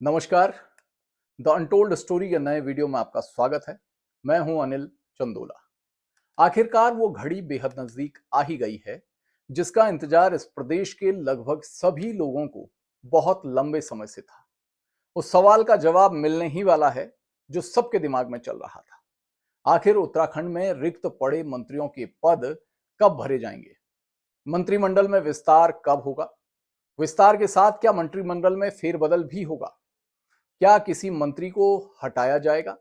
नमस्कार। The untold story के नए वीडियो में आपका स्वागत है। मैं हूं अनिल चंदोला। आखिरकार वो घड़ी बेहद नजदीक आ ही गई है जिसका इंतजार इस प्रदेश के लगभग सभी लोगों को बहुत लंबे समय से था। उस सवाल का जवाब मिलने ही वाला है जो सबके दिमाग में चल रहा था। आखिर उत्तराखंड में रिक्त पड़े मंत्रियों के पद कब भरे जाएंगे? मंत्रिमंडल में विस्तार कब होगा? विस्तार के साथ क्या मंत्रिमंडल में फेरबदल भी होगा? क्या किसी मंत्री को हटाया जाएगा?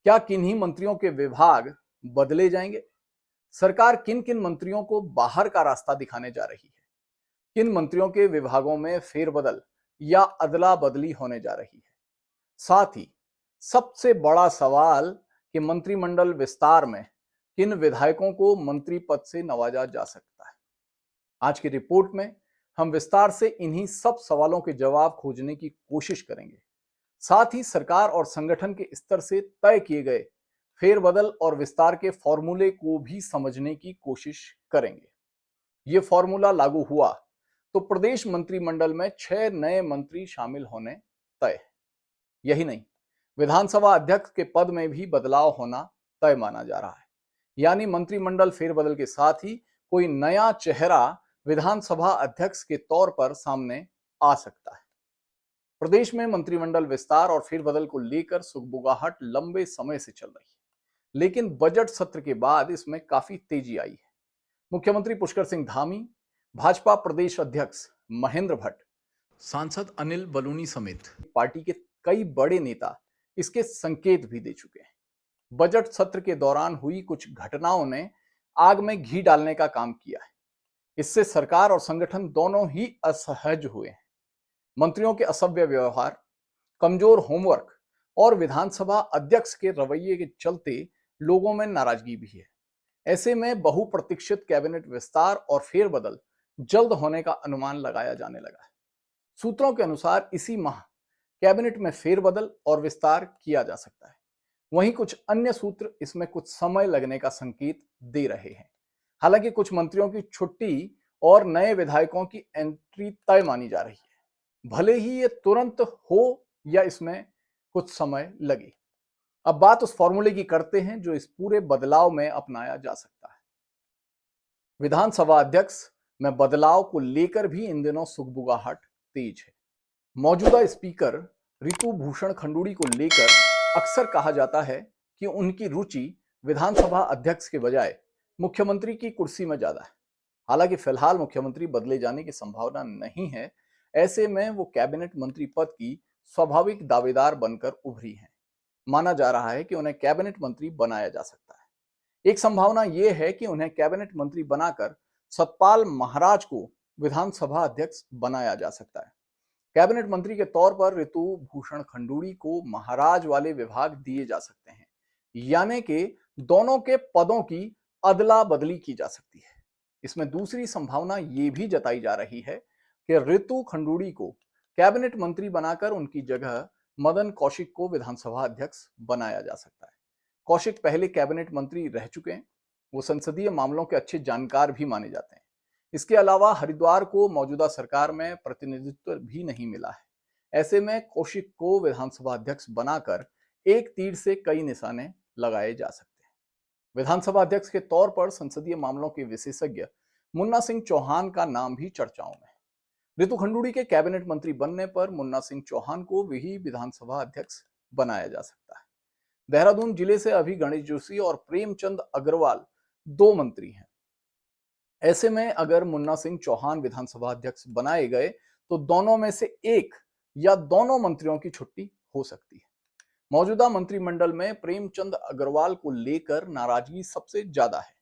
क्या किन्हीं मंत्रियों के विभाग बदले जाएंगे? सरकार किन किन मंत्रियों को बाहर का रास्ता दिखाने जा रही है? किन मंत्रियों के विभागों में फेरबदल या अदला बदली होने जा रही है? साथ ही सबसे बड़ा सवाल कि मंत्रिमंडल विस्तार में किन विधायकों को मंत्री पद से नवाजा जा सकता है। आज की रिपोर्ट में हम विस्तार से इन्हीं सब सवालों के जवाब खोजने की कोशिश करेंगे। साथ ही सरकार और संगठन के स्तर से तय किए गए फेरबदल और विस्तार के फॉर्मूले को भी समझने की कोशिश करेंगे। ये फॉर्मूला लागू हुआ तो प्रदेश मंत्रिमंडल में 6 नए मंत्री शामिल होने तय है। यही नहीं, विधानसभा अध्यक्ष के पद में भी बदलाव होना तय माना जा रहा है। यानी मंत्रिमंडल फेरबदल के साथ ही कोई नया चेहरा विधानसभा अध्यक्ष के तौर पर सामने आ सकता है। प्रदेश में मंत्रिमंडल विस्तार और फेरबदल को लेकर सुगबुगाहट लंबे समय से चल रही है, लेकिन बजट सत्र के बाद इसमें काफी तेजी आई है। मुख्यमंत्री पुष्कर सिंह धामी, भाजपा प्रदेश अध्यक्ष महेंद्र भट्ट, सांसद अनिल बलूनी समेत पार्टी के कई बड़े नेता इसके संकेत भी दे चुके हैं। बजट सत्र के दौरान हुई कुछ घटनाओं ने आग में घी डालने का काम किया है। इससे सरकार और संगठन दोनों ही असहज हुए हैं। मंत्रियों के असभ्य व्यवहार, कमजोर होमवर्क और विधानसभा अध्यक्ष के रवैये के चलते लोगों में नाराजगी भी है। ऐसे में बहुप्रतीक्षित कैबिनेट विस्तार और फेरबदल जल्द होने का अनुमान लगाया जाने लगा है। सूत्रों के अनुसार इसी माह कैबिनेट में फेरबदल और विस्तार किया जा सकता है। वहीं कुछ अन्य सूत्र इसमें कुछ समय लगने का संकेत दे रहे हैं। हालांकि कुछ मंत्रियों की छुट्टी और नए विधायकों की एंट्री तय मानी जा रही है। भले ही ये तुरंत हो या इसमें कुछ समय लगे। अब बात उस फॉर्मूले की करते हैं जो इस पूरे बदलाव में अपनाया जा सकता है। विधानसभा अध्यक्ष में बदलाव को लेकर भी इन दिनों सुगबुगाहट तेज है। मौजूदा स्पीकर रितु भूषण खंडूड़ी को लेकर अक्सर कहा जाता है कि उनकी रुचि विधानसभा अध्यक्ष के बजाय मुख्यमंत्री की कुर्सी में ज्यादा है। हालांकि फिलहाल मुख्यमंत्री बदले जाने की संभावना नहीं है। ऐसे में वो कैबिनेट मंत्री पद की स्वाभाविक दावेदार बनकर उभरी हैं। माना जा रहा है कि उन्हें कैबिनेट मंत्री बनाया जा सकता है। एक संभावना यह है कि उन्हें कैबिनेट मंत्री बनाकर सतपाल महाराज को विधानसभा अध्यक्ष बनाया जा सकता है। कैबिनेट मंत्री के तौर पर ऋतु भूषण खंडूड़ी को महाराज वाले विभाग दिए जा सकते हैं, यानी कि दोनों के पदों की अदला बदली की जा सकती है। इसमें दूसरी संभावना यह भी जताई जा रही है कि ऋतु खंडूड़ी को कैबिनेट मंत्री बनाकर उनकी जगह मदन कौशिक को विधानसभा अध्यक्ष बनाया जा सकता है। कौशिक पहले कैबिनेट मंत्री रह चुके हैं। वो संसदीय मामलों के अच्छे जानकार भी माने जाते हैं। इसके अलावा हरिद्वार को मौजूदा सरकार में प्रतिनिधित्व भी नहीं मिला है। ऐसे में कौशिक को विधानसभा अध्यक्ष बनाकर एक तीर से कई निशाने लगाए जा सकते हैं। विधानसभा अध्यक्ष के तौर पर संसदीय मामलों के विशेषज्ञ मुन्ना सिंह चौहान का नाम भी चर्चाओं में है। ऋतु खंडूड़ी के कैबिनेट मंत्री बनने पर मुन्ना सिंह चौहान को वही विधानसभा अध्यक्ष बनाया जा सकता है। देहरादून जिले से अभी गणेश जोशी और प्रेमचंद अग्रवाल दो मंत्री हैं। ऐसे में अगर मुन्ना सिंह चौहान विधानसभा अध्यक्ष बनाए गए तो दोनों में से एक या दोनों मंत्रियों की छुट्टी हो सकती है। मौजूदा मंत्रिमंडल में प्रेमचंद अग्रवाल को लेकर नाराजगी सबसे ज्यादा है।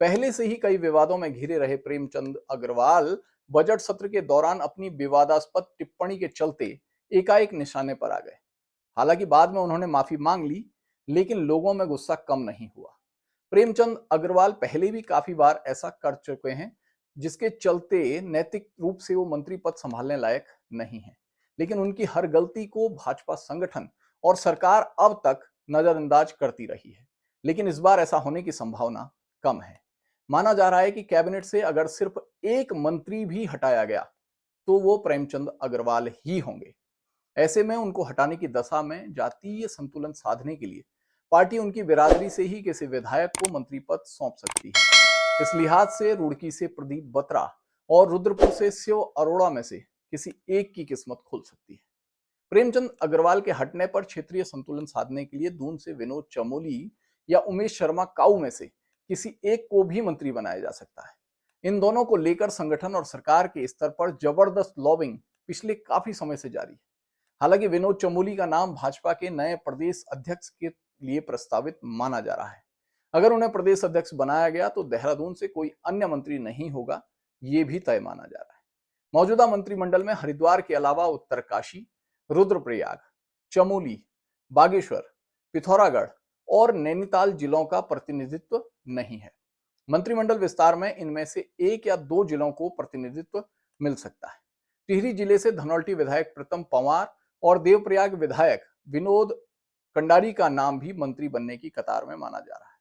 पहले से ही कई विवादों में घिरे रहे प्रेमचंद अग्रवाल बजट सत्र के दौरान अपनी विवादास्पद टिप्पणी के चलते एकाएक निशाने पर आ गए। हालांकि बाद में उन्होंने माफी मांग ली, लेकिन लोगों में गुस्सा कम नहीं हुआ। प्रेमचंद अग्रवाल पहले भी काफी बार ऐसा कर चुके हैं, जिसके चलते नैतिक रूप से वो मंत्री पद संभालने लायक नहीं है। लेकिन उनकी हर गलती को भाजपा संगठन और सरकार अब तक नजरअंदाज करती रही है। लेकिन इस बार ऐसा होने की संभावना कम है। माना जा रहा है कि कैबिनेट से अगर सिर्फ एक मंत्री भी हटाया गया तो वो प्रेमचंद अग्रवाल ही होंगे। ऐसे में उनको हटाने की दशा में जातीय संतुलन साधने के लिए पार्टी उनकी बिरादरी से ही किसी विधायक को मंत्री पद सौंप सकती है। इस लिहाज से रुड़की से प्रदीप बत्रा और रुद्रपुर से शिव अरोड़ा में से किसी एक की किस्मत खुल सकती है। प्रेमचंद अग्रवाल के हटने पर क्षेत्रीय संतुलन साधने के लिए दून से विनोद चमोली या उमेश शर्मा काऊ में से किसी एक को भी मंत्री बनाया जा सकता है। इन दोनों को लेकर संगठन और सरकार के स्तर पर जबरदस्त लॉबिंग पिछले काफी समय से जारी है। हालांकि विनोद चमोली का नाम भाजपा के नए प्रदेश अध्यक्ष के लिए प्रस्तावित माना जा रहा है। अगर उन्हें प्रदेश अध्यक्ष बनाया गया तो देहरादून से कोई अन्य मंत्री नहीं होगा, ये भी तय माना जा रहा है। मौजूदा मंत्रिमंडल में हरिद्वार के अलावा उत्तरकाशी, रुद्रप्रयाग, चमोली, बागेश्वर, पिथौरागढ़ और नैनीताल जिलों का प्रतिनिधित्व नहीं है। मंत्रिमंडल विस्तार में इनमें से एक या दो जिलों को प्रतिनिधित्व मिल सकता है। टिहरी जिले से धनौल्टी विधायक प्रीतम पंवार और देवप्रयाग विधायक विनोद कंडारी का नाम भी मंत्री बनने की कतार में माना जा रहा है।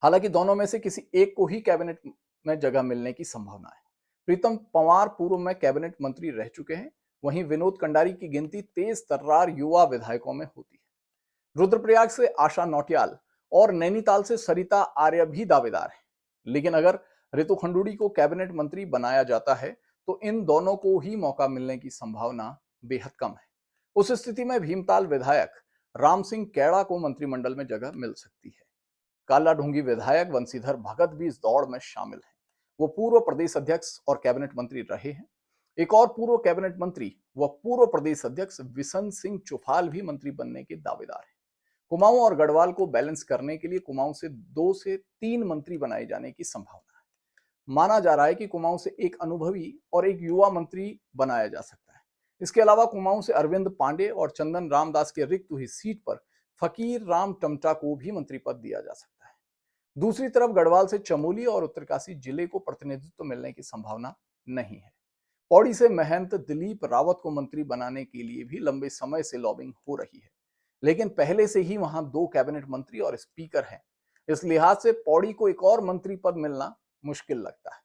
हालांकि दोनों में से किसी एक को ही कैबिनेट में जगह मिलने की संभावना है। प्रीतम पंवार पूर्व में कैबिनेट मंत्री रह चुके हैं, वहीं विनोद कंडारी की गिनती तेज तर्रार युवा विधायकों में होती है। रुद्रप्रयाग से आशा नौटियाल और नैनीताल से सरिता आर्य भी दावेदार हैं, लेकिन अगर रितु खंडूड़ी को कैबिनेट मंत्री बनाया जाता है तो इन दोनों को ही मौका मिलने की संभावना बेहद कम है। उस स्थिति में भीमताल विधायक राम सिंह कैड़ा को मंत्रिमंडल में जगह मिल सकती है। काला ढूंगी विधायक वंशीधर भगत भी इस दौड़ में शामिल हैं। वो पूर्व प्रदेश अध्यक्ष और कैबिनेट मंत्री रहे हैं। एक और पूर्व कैबिनेट मंत्री व पूर्व प्रदेश अध्यक्ष विशन सिंह चुफाल भी मंत्री बनने के दावेदार हैं। कुमाऊं और गढ़वाल को बैलेंस करने के लिए कुमाऊं से 2 से 3 मंत्री बनाए जाने की संभावना है। माना जा रहा है कि कुमाऊं से एक अनुभवी और एक युवा मंत्री बनाया जा सकता है। इसके अलावा कुमाऊं से अरविंद पांडे और चंदन रामदास के रिक्त हुई सीट पर फकीर राम टमटा को भी मंत्री पद दिया जा सकता है। दूसरी तरफ गढ़वाल से चमोली और उत्तरकाशी जिले को प्रतिनिधित्व मिलने की संभावना नहीं है। पौड़ी से महंत दिलीप रावत को मंत्री बनाने के लिए भी लंबे समय से लॉबिंग हो रही है, लेकिन पहले से ही वहां 2 कैबिनेट मंत्री और स्पीकर हैं। इस लिहाज से पौड़ी को एक और मंत्री पद मिलना मुश्किल लगता है।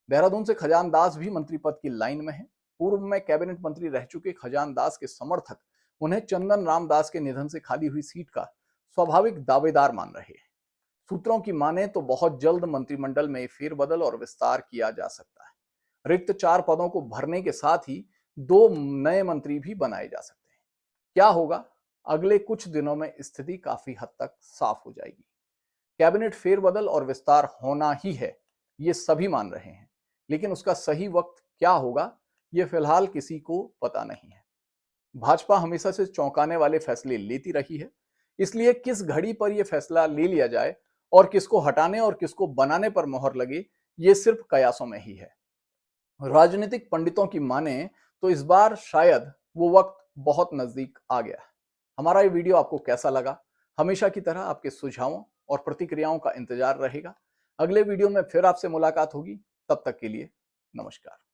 देहरादून से खजान दास भी मंत्री पद की लाइन में है। पूर्व में कैबिनेट मंत्री रह चुके खजान दास के समर्थक उन्हें चंदन रामदास के निधन से खाली हुई सीट का स्वाभाविक दावेदार मान रहे हैं। सूत्रों की माने तो बहुत जल्द मंत्रिमंडल में फेरबदल और विस्तार किया जा सकता है। रिक्त 4 पदों को भरने के साथ ही 2 नए मंत्री भी बनाए जा सकते हैं। क्या होगा? अगले कुछ दिनों में स्थिति काफी हद तक साफ हो जाएगी। कैबिनेट फेरबदल और विस्तार होना ही है, ये सभी मान रहे हैं, लेकिन उसका सही वक्त क्या होगा, ये फिलहाल किसी को पता नहीं है। भाजपा हमेशा से चौंकाने वाले फैसले लेती रही है, इसलिए किस घड़ी पर यह फैसला ले लिया जाए और किसको हटाने और किसको बनाने पर मोहर लगे, ये सिर्फ कयासों में ही है। राजनीतिक पंडितों की माने तो इस बार शायद वो वक्त बहुत नजदीक आ गया है। हमारा ये वीडियो आपको कैसा लगा? हमेशा की तरह आपके सुझावों और प्रतिक्रियाओं का इंतजार रहेगा। अगले वीडियो में फिर आपसे मुलाकात होगी। तब तक के लिए नमस्कार।